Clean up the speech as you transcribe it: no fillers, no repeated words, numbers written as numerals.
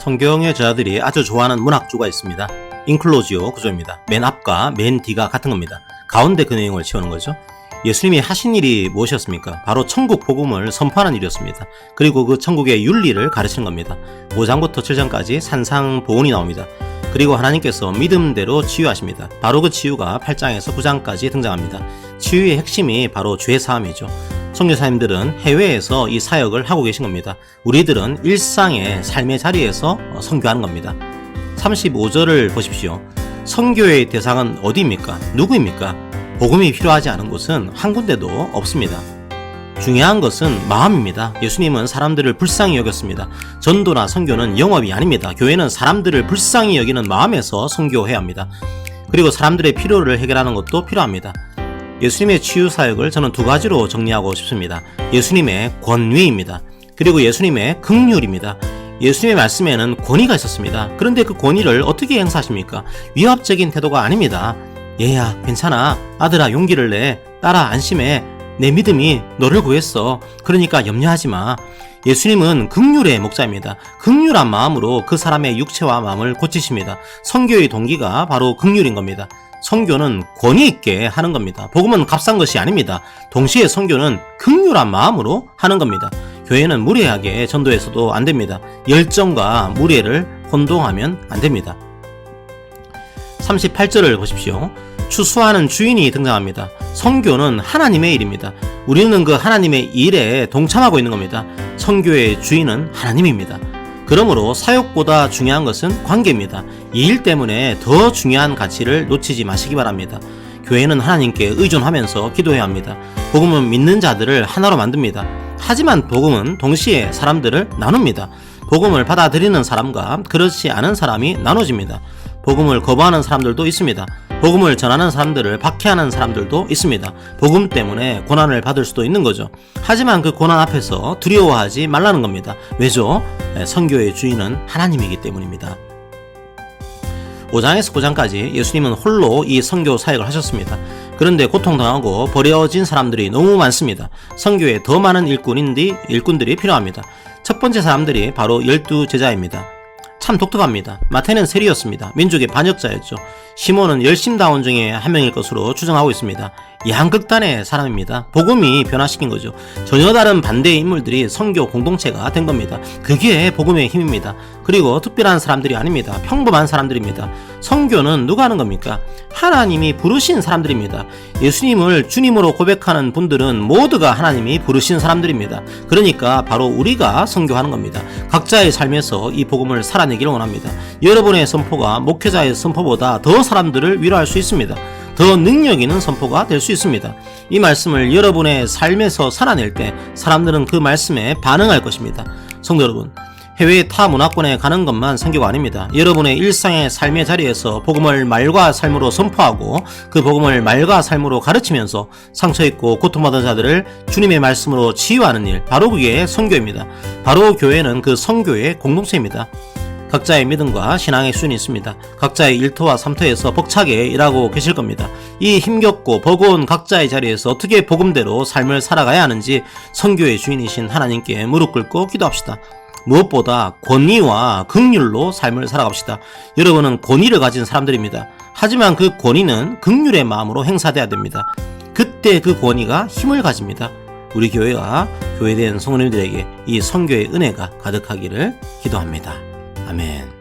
성경의 저자들이 아주 좋아하는 문학주가 있습니다. 인클로지오 구조입니다. 맨 앞과 맨 뒤가 같은 겁니다. 가운데 그 내용을 채우는 거죠. 예수님이 하신 일이 무엇이었습니까? 바로 천국 복음을 선포하는 일이었습니다. 그리고 그 천국의 윤리를 가르치는 겁니다. 5장부터 7장까지 산상보훈이 나옵니다. 그리고 하나님께서 믿음대로 치유하십니다. 바로 그 치유가 8장에서 9장까지 등장합니다. 치유의 핵심이 바로 죄사함이죠. 선교사님들은 해외에서 이 사역을 하고 계신 겁니다. 우리들은 일상의 삶의 자리에서 선교하는 겁니다. 35절을 보십시오. 선교의 대상은 어디입니까? 누구입니까? 복음이 필요하지 않은 곳은 한 군데도 없습니다. 중요한 것은 마음입니다. 예수님은 사람들을 불쌍히 여겼습니다. 전도나 선교는 영업이 아닙니다. 교회는 사람들을 불쌍히 여기는 마음에서 선교해야 합니다. 그리고 사람들의 필요를 해결하는 것도 필요합니다. 예수님의 치유 사역을 저는 두 가지로 정리하고 싶습니다. 예수님의 권위입니다. 그리고 예수님의 긍휼입니다. 예수님의 말씀에는 권위가 있었습니다. 그런데 그 권위를 어떻게 행사하십니까? 위압적인 태도가 아닙니다. 얘야 괜찮아, 아들아 용기를 내, 딸아 안심해, 내 믿음이 너를 구했어, 그러니까 염려하지 마. 예수님은 긍휼의 목자입니다. 긍휼한 마음으로 그 사람의 육체와 마음을 고치십니다. 선교의 동기가 바로 긍휼인 겁니다. 선교는 권위 있게 하는 겁니다. 복음은 값싼 것이 아닙니다. 동시에 선교는 긍휼한 마음으로 하는 겁니다. 교회는 무례하게 전도해서도 안 됩니다. 열정과 무례를 혼동하면 안 됩니다. 38절을 보십시오. 추수하는 주인이 등장합니다. 선교는 하나님의 일입니다. 우리는 그 하나님의 일에 동참하고 있는 겁니다. 선교의 주인은 하나님입니다. 그러므로 사역보다 중요한 것은 관계입니다. 이 일 때문에 더 중요한 가치를 놓치지 마시기 바랍니다. 교회는 하나님께 의존하면서 기도해야 합니다. 복음은 믿는 자들을 하나로 만듭니다. 하지만 복음은 동시에 사람들을 나눕니다. 복음을 받아들이는 사람과 그렇지 않은 사람이 나눠집니다. 복음을 거부하는 사람들도 있습니다. 복음을 전하는 사람들을 박해하는 사람들도 있습니다. 복음 때문에 고난을 받을 수도 있는 거죠. 하지만 그 고난 앞에서 두려워하지 말라는 겁니다. 왜죠? 선교의 주인은 하나님이기 때문입니다. 5장에서 9장까지 예수님은 홀로 이 선교 사역을 하셨습니다. 그런데 고통당하고 버려진 사람들이 너무 많습니다. 선교에 더 많은 일꾼들이 필요합니다. 첫 번째 사람들이 바로 12제자입니다. 참 독특합니다. 마태는 세리였습니다. 민족의 반역자였죠. 시몬은 열심다운 중에 한 명일 것으로 추정하고 있습니다. 양극단의 사람입니다. 복음이 변화시킨 거죠. 전혀 다른 반대의 인물들이 선교 공동체가 된 겁니다. 그게 복음의 힘입니다. 그리고 특별한 사람들이 아닙니다. 평범한 사람들입니다. 선교는 누가 하는 겁니까? 하나님이 부르신 사람들입니다. 예수님을 주님으로 고백하는 분들은 모두가 하나님이 부르신 사람들입니다. 그러니까 바로 우리가 선교하는 겁니다. 각자의 삶에서 이 복음을 살아내기를 원합니다. 여러분의 선포가 목회자의 선포보다 더 사람들을 위로할 수 있습니다. 더 능력 있는 선포가 될 수 있습니다. 이 말씀을 여러분의 삶에서 살아낼 때 사람들은 그 말씀에 반응할 것입니다. 성도 여러분, 해외의 타 문화권에 가는 것만 선교가 아닙니다. 여러분의 일상의 삶의 자리에서 복음을 말과 삶으로 선포하고 그 복음을 말과 삶으로 가르치면서 상처있고 고통받은 자들을 주님의 말씀으로 치유하는 일, 바로 그게 선교입니다. 바로 교회는 그 선교의 공동체입니다. 각자의 믿음과 신앙의 수준이 있습니다. 각자의 일터와 삼터에서 벅차게 일하고 계실 겁니다. 이 힘겹고 버거운 각자의 자리에서 어떻게 복음대로 삶을 살아가야 하는지 선교의 주인이신 하나님께 무릎 꿇고 기도합시다. 무엇보다 권위와 긍휼로 삶을 살아갑시다. 여러분은 권위를 가진 사람들입니다. 하지만 그 권위는 긍휼의 마음으로 행사돼야 됩니다. 그때 그 권위가 힘을 가집니다. 우리 교회가 교회된 성도님들에게 이 선교의 은혜가 가득하기를 기도합니다. 아멘.